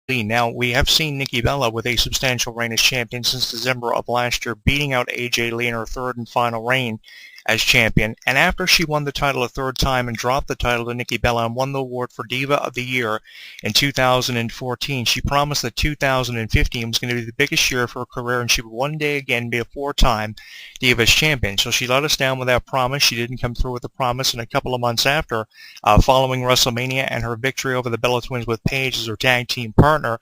Lee. Now, we have seen Nikki Bella with a substantial reign as champion since December of last year, beating out AJ Lee in her third and final reign as champion. And after she won the title a third time and dropped the title to Nikki Bella and won the award for Diva of the Year in 2014, she promised that 2015 was going to be the biggest year of her career and she would one day again be a four-time Divas champion. So she let us down with that promise. She didn't come through with the promise, and a couple of months after, following WrestleMania and her victory over the Bella Twins with Paige as her tag team partner,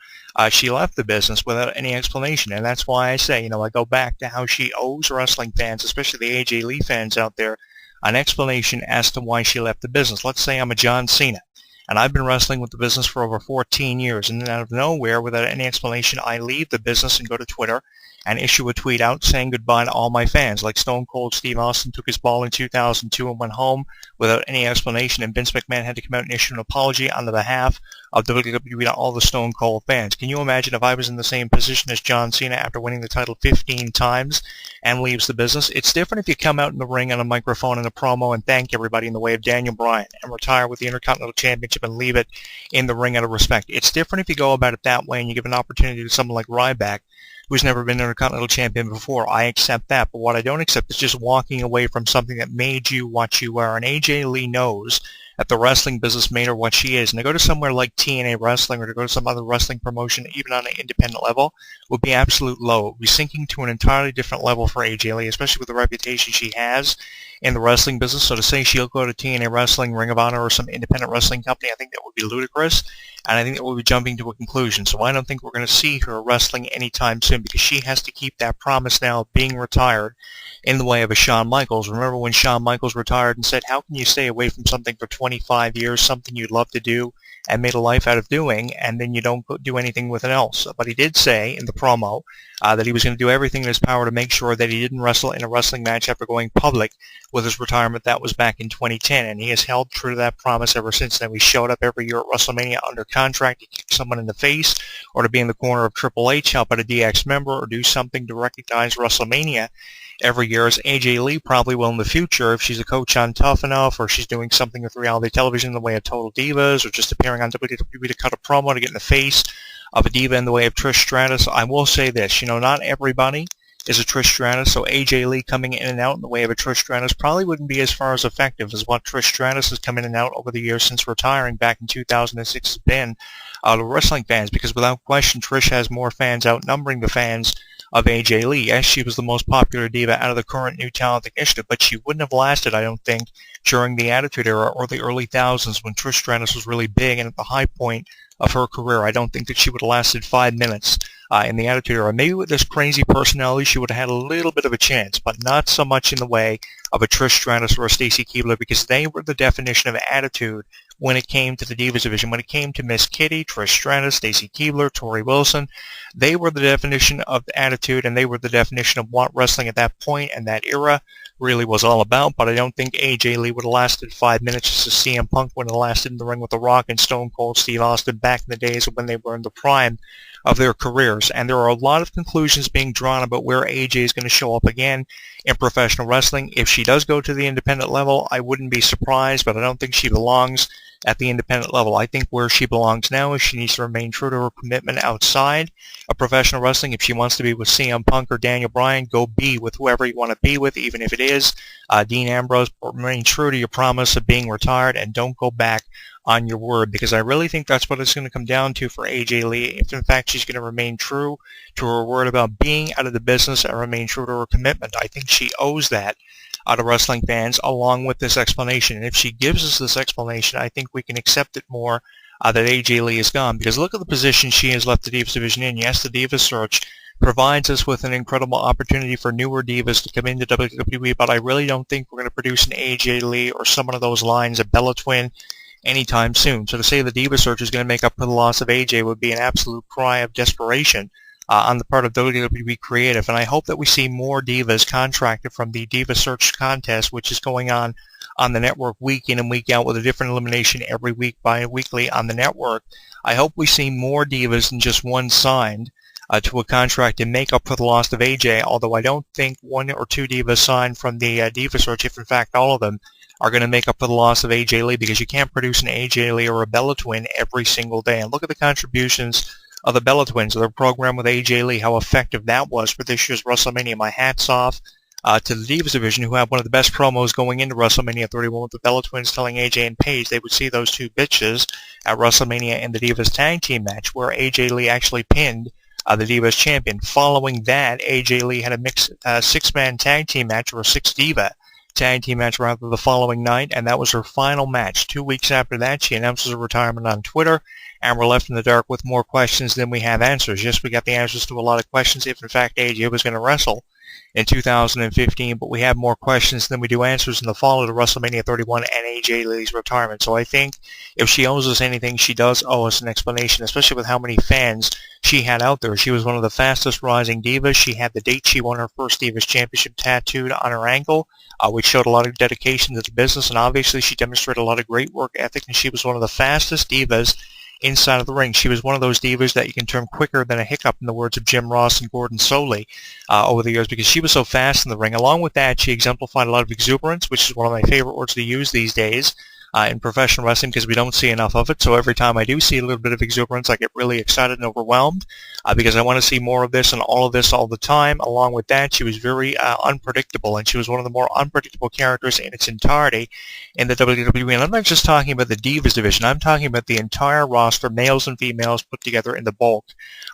she left the business without any explanation. And that's why I say, I go back to how she owes wrestling fans, especially the AJ Lee fans out there, an explanation as to why she left the business. Let's say I'm a John Cena, and I've been wrestling with the business for over 14 years, and then out of nowhere, without any explanation, I leave the business and go to Twitter and issue a tweet out saying goodbye to all my fans, like Stone Cold Steve Austin took his ball in 2002 and went home without any explanation, and Vince McMahon had to come out and issue an apology on the behalf of WWE to all the Stone Cold fans. Can you imagine if I was in the same position as John Cena after winning the title 15 times and leaves the business? It's different if you come out in the ring on a microphone and a promo and thank everybody in the way of Daniel Bryan and retire with the Intercontinental Championship and leave it in the ring out of respect. It's different if you go about it that way and you give an opportunity to someone like Ryback, who's never been Intercontinental Champion before. I accept that, but what I don't accept is just walking away from something that made you what you are. And AJ Lee knows that the wrestling business made her what she is. And to go to somewhere like TNA Wrestling or to go to some other wrestling promotion, even on an independent level, would be absolute low. It would be sinking to an entirely different level for AJ Lee, especially with the reputation she has in the wrestling business. So to say she'll go to TNA Wrestling, Ring of Honor, or some independent wrestling company, I think that would be ludicrous. And I think that we'll be jumping to a conclusion. So I don't think we're going to see her wrestling anytime soon because she has to keep that promise now of being retired in the way of a Shawn Michaels. Remember when Shawn Michaels retired and said, how can you stay away from something for 25 years, something you'd love to do and made a life out of doing, and then you don't do anything with it else? But he did say in the promo that he was going to do everything in his power to make sure that he didn't wrestle in a wrestling match after going public with his retirement. That was back in 2010, and he has held true to that promise ever since then. We showed up every year at WrestleMania under contract to kick someone in the face or to be in the corner of Triple H, help out a DX member, or do something to recognize WrestleMania every year, as AJ Lee probably will in the future if she's a coach on Tough Enough, or she's doing something with reality television in the way of Total Divas, or just appearing on WWE to cut a promo to get in the face of a diva in the way of Trish Stratus. I will say this, not everybody is a Trish Stratus, so AJ Lee coming in and out in the way of a Trish Stratus probably wouldn't be as far as effective as what Trish Stratus has come in and out over the years since retiring back in 2006 has been to wrestling fans, because without question Trish has more fans outnumbering the fans of AJ Lee. Yes, she was the most popular diva out of the current New Talent Initiative, but she wouldn't have lasted, I don't think, during the Attitude Era or the early thousands when Trish Stratus was really big and at the high point of her career. I don't think that she would have lasted 5 minutes in the Attitude Era. Maybe with this crazy personality she would have had a little bit of a chance, but not so much in the way of a Trish Stratus or a Stacy Keibler, because they were the definition of attitude when it came to the Divas division. When it came to Miss Kitty, Trish Stratus, Stacy Keibler, Tori Wilson, they were the definition of attitude, and they were the definition of what wrestling at that point and that era really was all about. But I don't think AJ Lee would have lasted 5 minutes just as CM Punk would have lasted in the ring with The Rock and Stone Cold Steve Austin back in the days when they were in the prime of their careers. And there are a lot of conclusions being drawn about where AJ is going to show up again in professional wrestling. If she does go to the independent level, I wouldn't be surprised, but I don't think she belongs at the independent level. I think where she belongs now is she needs to remain true to her commitment outside of professional wrestling. If she wants to be with CM Punk or Daniel Bryan, go be with whoever you want to be with, even if it is Dean Ambrose. But remain true to your promise of being retired and don't go back on your word, because I really think that's what it's going to come down to for AJ Lee. If in fact she's going to remain true to her word about being out of the business and remain true to her commitment, I think she owes that to wrestling fans, along with this explanation. And if she gives us this explanation, I think we can accept it more that AJ Lee is gone, because look at the position she has left the Divas division in. Yes, the Divas search provides us with an incredible opportunity for newer divas to come into WWE, but I really don't think we're going to produce an AJ Lee or someone of those lines, a Bella Twin, anytime soon. So to say the Diva search is going to make up for the loss of AJ would be an absolute cry of desperation on the part of WWE Creative. And I hope that we see more divas contracted from the Diva Search contest, which is going on the network week in and week out with a different elimination every week bi-weekly on the network. I hope we see more divas than just one signed to a contract to make up for the loss of AJ, although I don't think one or two divas signed from the Diva Search, if in fact all of them, are going to make up for the loss of AJ Lee, because you can't produce an AJ Lee or a Bella Twin every single day. And look at the contributions of the Bella Twins, their program with AJ Lee, how effective that was for this year's WrestleMania. My hat's off to the Divas division, who had one of the best promos going into WrestleMania 31 with the Bella Twins telling AJ and Paige they would see those two bitches at WrestleMania in the Divas tag team match, where AJ Lee actually pinned the Divas champion. Following that, AJ Lee had a mixed six-man tag team match, or a six-diva tag team match rather, the following night, and that was her final match. 2 weeks after that, she announces her retirement on Twitter, and we're left in the dark with more questions than we have answers. Yes, we got the answers to a lot of questions if in fact AJ was going to wrestle in 2015, but we have more questions than we do answers in the fall of the WrestleMania 31 and AJ Lee's retirement. So I think if she owes us anything, she does owe us an explanation, especially with how many fans she had out there. She was one of the fastest rising divas. She had the date she won her first Divas Championship tattooed on her ankle, which showed a lot of dedication to the business, and obviously she demonstrated a lot of great work ethic, and she was one of the fastest divas inside of the ring. She was one of those divas that you can turn quicker than a hiccup, in the words of Jim Ross and Gordon Soley, over the years, because she was so fast in the ring. Along with that, she exemplified a lot of exuberance, which is one of my favorite words to use these days in professional wrestling, because we don't see enough of it. So every time I do see a little bit of exuberance, I get really excited and overwhelmed because I want to see more of this and all of this all the time. Along with that, she was very unpredictable, and she was one of the more unpredictable characters in its entirety in the WWE. And I'm not just talking about the Divas division. I'm talking about the entire roster, males and females put together in the bulk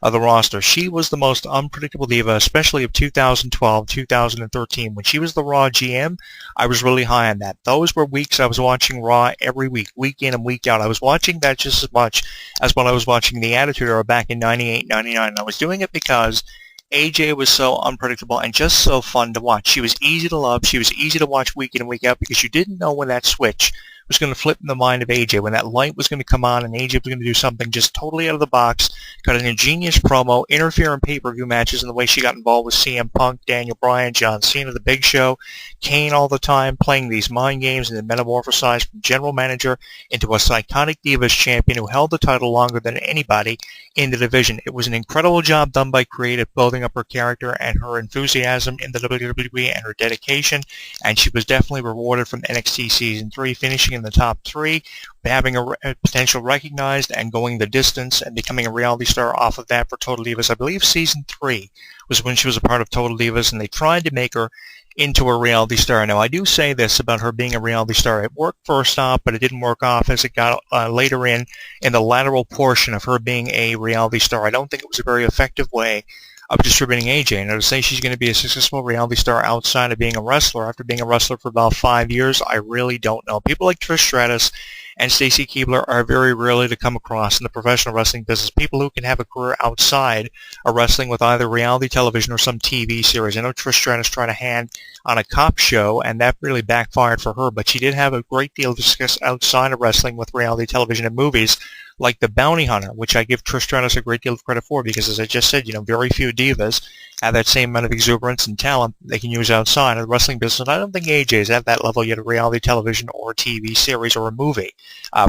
of the roster. She was the most unpredictable diva, especially of 2012, 2013. When she was the Raw GM, I was really high on that. Those were weeks I was watching Raw every week, week in and week out. I was watching that just as much as when I was watching the Attitude Era back in 98, 99. And I was doing it because AJ was so unpredictable and just so fun to watch. She was easy to love. She was easy to watch week in and week out because you didn't know when that switch was going to flip in the mind of AJ, when that light was going to come on and AJ was going to do something just totally out of the box, cut an ingenious promo, interfere in pay-per-view matches in the way she got involved with CM Punk, Daniel Bryan, John Cena, The Big Show, Kane all the time, playing these mind games, and then metamorphosized from general manager into a psychotic Divas champion who held the title longer than anybody in the division. It was an incredible job done by creative, building up her character and her enthusiasm in the WWE and her dedication, and she was definitely rewarded from NXT Season 3, finishing in the top 3, having a potential recognized and going the distance and becoming a reality star off of that for Total Divas. I believe Season 3 was when she was a part of Total Divas, and they tried to make her into a reality star. Now, I do say this about her being a reality star. It worked first off, but it didn't work off as it got later in the lateral portion of her being a reality star. I don't think it was a very effective way of distributing AJ. And to say she's going to be a successful reality star outside of being a wrestler, after being a wrestler for about 5 years, I really don't know. People like Trish Stratus and Stacy Keibler are very rarely to come across in the professional wrestling business. People who can have a career outside of wrestling with either reality television or some TV series. I know Trish Stratus tried a hand on a cop show, and that really backfired for her, but she did have a great deal of success outside of wrestling with reality television and movies, like The Bounty Hunter, which I give Trish Stratus a great deal of credit for, because as I just said, very few divas have that same amount of exuberance and talent they can use outside of the wrestling business. And I don't think AJ is at that level yet of reality television or a TV series or a movie.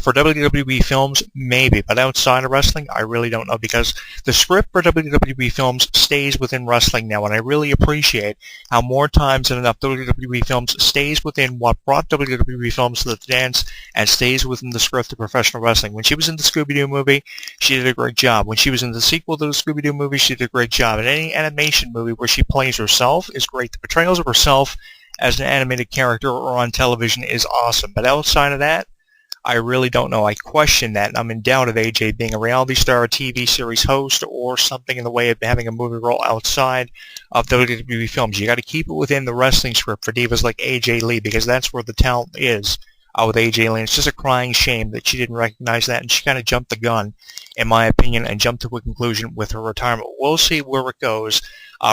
For WWE films, maybe, but outside of wrestling, I really don't know, because the script for WWE films stays within wrestling now, and I really appreciate how more times than enough WWE films stays within what brought WWE films to the dance and stays within the script of professional wrestling. When she was in the Scooby-Doo movie, she did a great job. When she was in the sequel to the Scooby-Doo movie, she did a great job. In any animation movie where she plays herself is great. The portrayals of herself as an animated character or on television is awesome. But outside of that, I really don't know. I question that, and I'm in doubt of AJ being a reality star, a TV series host, or something in the way of having a movie role outside of WWE films. You got to keep it within the wrestling script for divas like AJ Lee, because that's where the talent is with AJ Lee. It's just a crying shame that she didn't recognize that, and she kind of jumped the gun, in my opinion, and jumped to a conclusion with her retirement. We'll see where it goes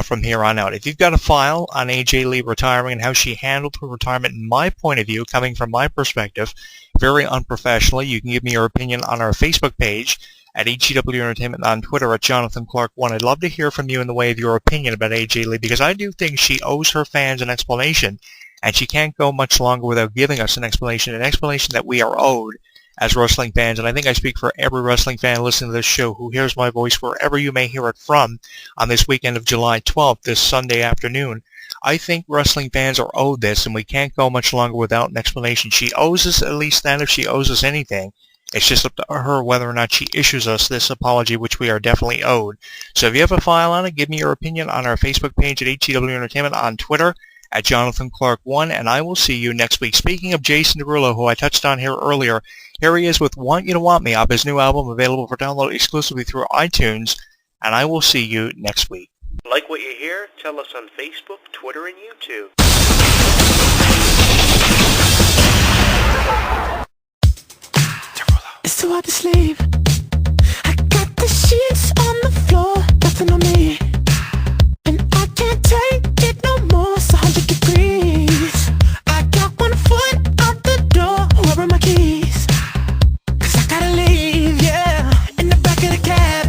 from here on out. If you've got a file on AJ Lee retiring and how she handled her retirement, in my point of view, coming from my perspective, very unprofessionally, you can give me your opinion on our Facebook page at HGW Entertainment, on Twitter at Jonathan Clark 1. I'd love to hear from you in the way of your opinion about AJ Lee, because I do think she owes her fans an explanation, and she can't go much longer without giving us an explanation that we are owed as wrestling fans. And I think I speak for every wrestling fan listening to this show who hears my voice wherever you may hear it from on this weekend of July 12th, this Sunday afternoon. I think wrestling fans are owed this, and we can't go much longer without an explanation. She owes us at least that, if she owes us anything. It's just up to her whether or not she issues us this apology, which we are definitely owed. So if you have a file on it, give me your opinion on our Facebook page at HCW Entertainment, on Twitter at Jonathan Clark 1, and I will see you next week. Speaking of Jason Derulo, who I touched on here earlier, here he is with Want You to Want Me, off his new album, available for download exclusively through iTunes, and I will see you next week. Like what you hear? Tell us on Facebook, Twitter, and YouTube. It's too hard to sleep. I got the sheets on the floor, nothing on me, and I can't take it no more. It's 100 degrees. I got 1 foot out the door. Where are my keys? 'Cause I gotta leave, yeah. In the back of the cab,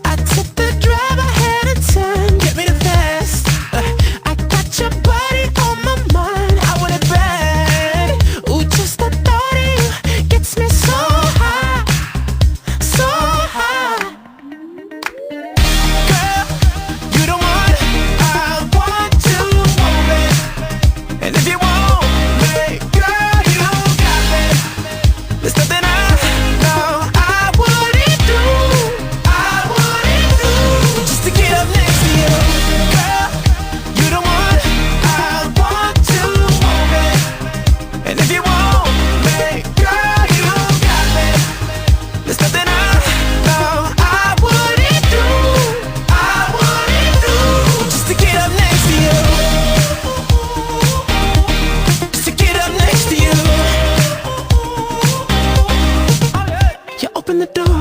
I took the drive ahead of time. Get me the fast. I got your body on my mind. I want it bad. Ooh, just the thought of you gets me so high, so high. Girl, you the one I want to move it. And if you want me, girl, you got me. There's nothing I know I wouldn't do, just to get up next to you. Girl, you the one I want to move it. And if you want me, girl, you got me. There's nothing I know I wouldn't do, just to get up next to you, just to get up next to you. You open the door,